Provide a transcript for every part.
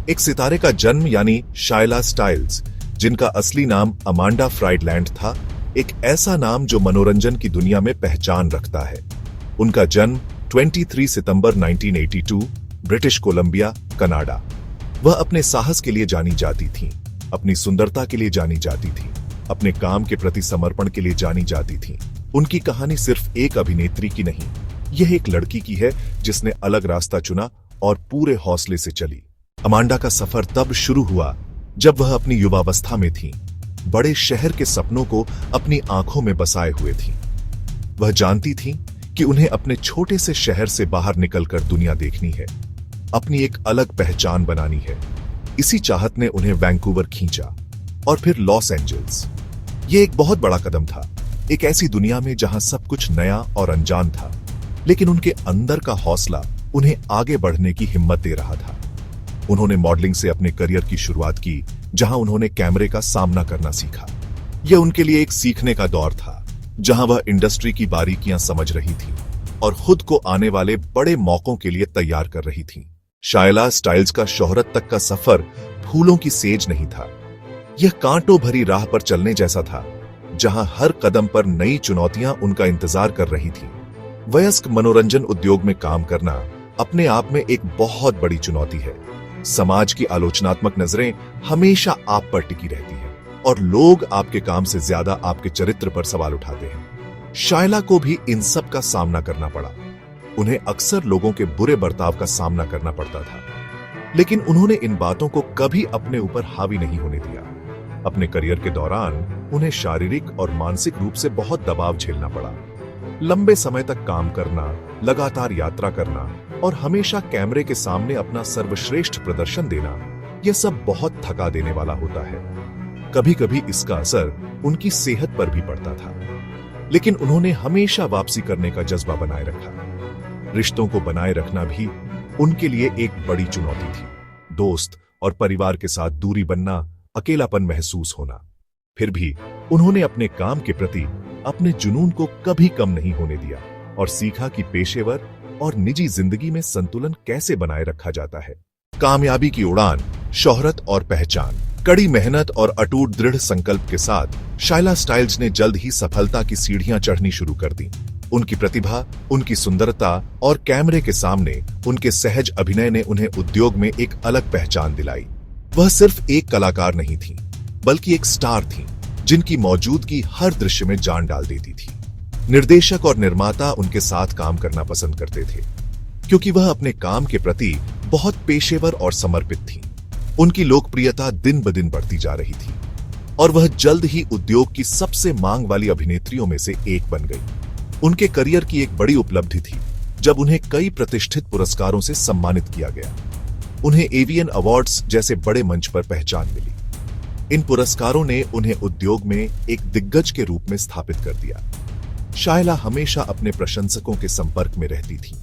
एक सितारे का जन्म यानी शायला स्टाइल्स, जिनका असली नाम अमांडा फ्राइडलैंड था, एक ऐसा नाम जो मनोरंजन की दुनिया में पहचान रखता है। उनका जन्म 23 सितंबर 1982, ब्रिटिश कोलंबिया, कनाडा। वह अपने साहस के लिए जानी जाती थीं, अपनी सुंदरता के लिए जानी जाती थीं, अपने काम के प्रति समर्पण के लिए जानी जाती थीं। उनकी कहानी सिर्फ एक अभिनेत्री की नहीं, यह एक लड़की की है जिसने अलग रास्ता चुना और पूरे हौसले से चली। अमांडा का सफर तब शुरू हुआ जब वह अपनी युवावस्था में थी, बड़े शहर के सपनों को अपनी आंखों में बसाए हुए थी। वह जानती थी कि उन्हें अपने छोटे से शहर से बाहर निकलकर दुनिया देखनी है, अपनी एक अलग पहचान बनानी है। इसी चाहत ने उन्हें वैंकूवर खींचा और फिर लॉस एंजल्स। यह एक बहुत बड़ा कदम था, एक ऐसी दुनिया में जहां सब कुछ नया और अनजान था, लेकिन उनके अंदर का हौसला उन्हें आगे बढ़ने की हिम्मत दे रहा था। उन्होंने मॉडलिंग से अपने करियर की शुरुआत की, जहां उन्होंने कैमरे का सामना करना सीखा। यह उनके लिए एक सीखने का दौर था, जहां वह इंडस्ट्री की बारीकियां समझ रही थी और खुद को आने वाले बड़े मौकों के लिए तैयार कर रही थी। शायला स्टाइल्स का शोहरत तक का सफर फूलों की सेज नहीं था। यह कांटों भरी राह पर चलने जैसा था, जहां हर कदम पर नई चुनौतियां उनका इंतजार कर रही थी। वयस्क मनोरंजन उद्योग में काम करना अपने आप में एक बहुत बड़ी चुनौती है। समाज की आलोचनात्मक नजरें हमेशा आप पर टिकी रहती हैं और लोग आपके काम से ज्यादा आपके चरित्र पर सवाल उठाते हैं। शायला को भी इन सब का सामना करना पड़ा। उन्हें अक्सर लोगों के बुरे बर्ताव का सामना करना पड़ता था, लेकिन उन्होंने इन बातों को कभी अपने ऊपर हावी नहीं होने दिया। अपने करियर के दौरान उन्हें शारीरिक और मानसिक रूप से बहुत दबाव झेलना पड़ा। लंबे समय तक काम करना, लगातार यात्रा करना और हमेशा कैमरे के सामने अपना सर्वश्रेष्ठ प्रदर्शन देना, यह सब बहुत थका देने वाला होता है। कभी कभी इसका असर उनकी सेहत पर भी पड़ता था, लेकिन उन्होंने हमेशा वापसी करने का जज्बा बनाए रखा। रिश्तों को बनाए रखना भी उनके लिए एक बड़ी चुनौती थी। दोस्त और परिवार के साथ दूरी बनना, अकेलापन महसूस होना। फिर भी उन्होंने अपने काम के प्रति अपने जुनून को कभी कम नहीं होने दिया और सीखा कि पेशेवर और निजी जिंदगी में संतुलन कैसे बनाए रखा जाता है। कामयाबी की उड़ान, शोहरत और पहचान, कड़ी मेहनत और अटूट दृढ़ संकल्प के साथ शायला स्टाइल्स ने जल्द ही सफलता की सीढ़ियां चढ़नी शुरू कर दी। उनकी प्रतिभा, उनकी सुंदरता और कैमरे के सामने उनके सहज अभिनय ने उन्हें उद्योग में एक अलग पहचान दिलाई। वह सिर्फ एक कलाकार नहीं थी, बल्कि एक स्टार थी, जिनकी मौजूदगी हर दृश्य में जान डाल देती थी। निर्देशक और निर्माता उनके साथ काम करना पसंद करते थे, क्योंकि वह अपने काम के प्रति बहुत पेशेवर और समर्पित थी। उनकी लोकप्रियता दिन ब दिन बढ़ती जा रही थी और वह जल्द ही उद्योग की सबसे मांग वाली अभिनेत्रियों में से एक बन गई। उनके करियर की एक बड़ी उपलब्धि थी जब उन्हें कई प्रतिष्ठित पुरस्कारों से सम्मानित किया गया। उन्हें एवियन अवार्ड्स जैसे बड़े मंच पर पहचान मिली। इन पुरस्कारों ने उन्हें उद्योग में एक दिग्गज के रूप में स्थापित कर दिया। शायला हमेशा अपने प्रशंसकों के संपर्क में रहती थी,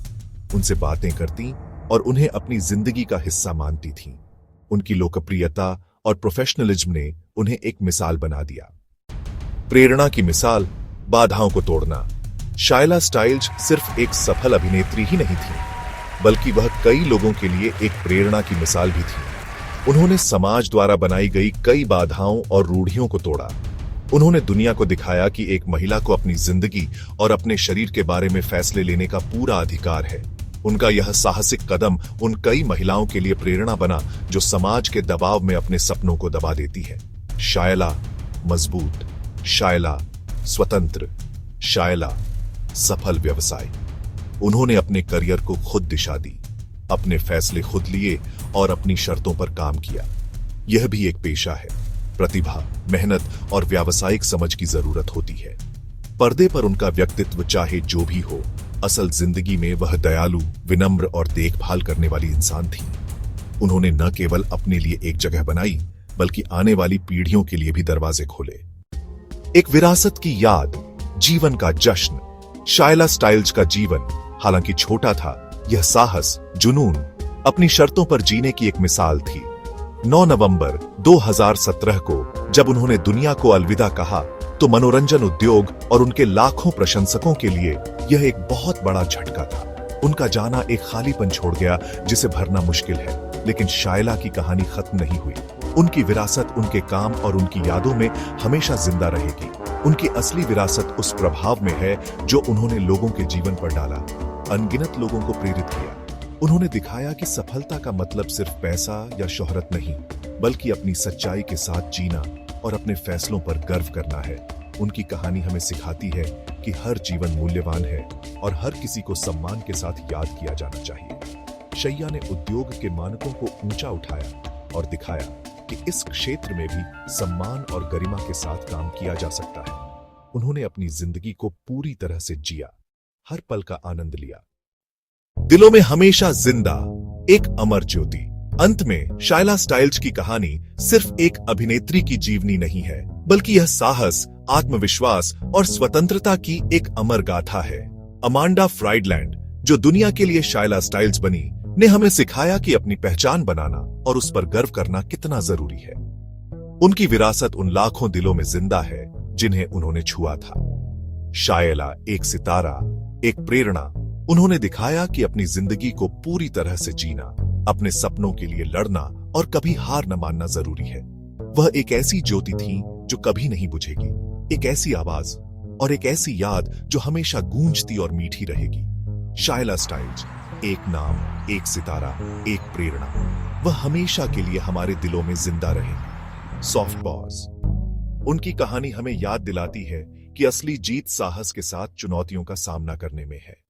उनसे बातें करती और उन्हें अपनी जिंदगी का हिस्सा मानती थीं। उनकी लोकप्रियता और प्रोफेशनलिज्म ने उन्हें एक मिसाल बना दिया। प्रेरणा की मिसाल, बाधाओं को तोड़ना। शायला स्टाइल्स सिर्फ एक सफल अभिनेत्री ही नहीं थी, बल्कि वह कई लोगों के लिए एक प्रेरणा की मिसाल भी थी। उन्होंने समाज द्वारा बनाई गई कई बाधाओं और रूढ़ियों को तोड़ा। उन्होंने दुनिया को दिखाया कि एक महिला को अपनी जिंदगी और अपने शरीर के बारे में फैसले लेने का पूरा अधिकार है। उनका यह साहसिक कदम उन कई महिलाओं के लिए प्रेरणा बना जो समाज के दबाव में अपने सपनों को दबा देती है। शायला मजबूत, शायला स्वतंत्र, शायला सफल व्यवसाय। उन्होंने अपने करियर को खुद दिशा दी, अपने फैसले खुद लिए और अपनी शर्तों पर काम किया। यह भी एक पेशा है। प्रतिभा, मेहनत और व्यावसायिक समझ की जरूरत होती है। पर्दे पर उनका व्यक्तित्व चाहे जो भी हो, असल जिंदगी में वह दयालु, विनम्र और देखभाल करने वाली इंसान थी। उन्होंने न केवल अपने लिए एक जगह बनाई, बल्कि आने वाली पीढ़ियों के लिए भी दरवाजे खोले। एक विरासत की याद, जीवन का जश्न। शायला स्टाइल्स का जीवन हालांकि छोटा था, यह साहस, जुनून, अपनी शर्तों पर जीने की एक मिसाल थी। 9 नवंबर 2017 को जब उन्होंने दुनिया को अलविदा कहा, तो मनोरंजन उद्योग और उनके लाखों प्रशंसकों के लिए यह एक बहुत बड़ा झटका था। उनका जाना एक खालीपन छोड़ गया जिसे भरना मुश्किल है। लेकिन शायला की कहानी खत्म नहीं हुई। उनकी विरासत उनके काम और उनकी यादों में हमेशा जिंदा रहेगी। उनकी असली विरासत उस प्रभाव में है जो उन्होंने लोगों के जीवन पर डाला, अनगिनत लोगों को प्रेरित किया। उन्होंने दिखाया कि सफलता का मतलब सिर्फ पैसा या शोहरत नहीं, बल्कि अपनी सच्चाई के साथ जीना और अपने फैसलों पर गर्व करना है। उनकी कहानी हमें सिखाती है कि हर जीवन मूल्यवान है और हर किसी को सम्मान के साथ याद किया जाना चाहिए। शैया ने उद्योग के मानकों को ऊंचा उठाया और दिखाया कि इस क्षेत्र में भी सम्मान और गरिमा के साथ काम किया जा सकता है। उन्होंने अपनी जिंदगी को पूरी तरह से जिया, हर पल का आनंद लिया, दिलों में हमेशा जिंदा, एक अमर ज्योति। अंत में शायला स्टाइल्स की कहानी सिर्फ एक अभिनेत्री की जीवनी नहीं है, बल्कि यह साहस, आत्मविश्वास और स्वतंत्रता की एक अमर गाथा है। अमांडा फ्राइडलैंड, जो दुनिया के लिए शायला स्टाइल्स बनी, ने हमें सिखाया कि अपनी पहचान बनाना और उस पर गर्व करना कितना जरूरी है। उनकी विरासत उन लाखों दिलों में जिंदा है जिन्हें उन्होंने छुआ था। शायला एक सितारा, एक प्रेरणा। उन्होंने दिखाया कि अपनी जिंदगी को पूरी तरह से जीना, अपने सपनों के लिए लड़ना और कभी हार न मानना जरूरी है। वह एक ऐसी ज्योति थी जो कभी नहीं बुझेगी, एक ऐसी आवाज और एक ऐसी याद जो हमेशा गूंजती और मीठी रहेगी। शायला स्टाइल्स, एक नाम, एक सितारा, एक प्रेरणा। वह हमेशा के लिए हमारे दिलों में जिंदा रहेगी। Soft pause. उनकी कहानी हमें याद दिलाती है कि असली जीत साहस के साथ चुनौतियों का सामना करने में है।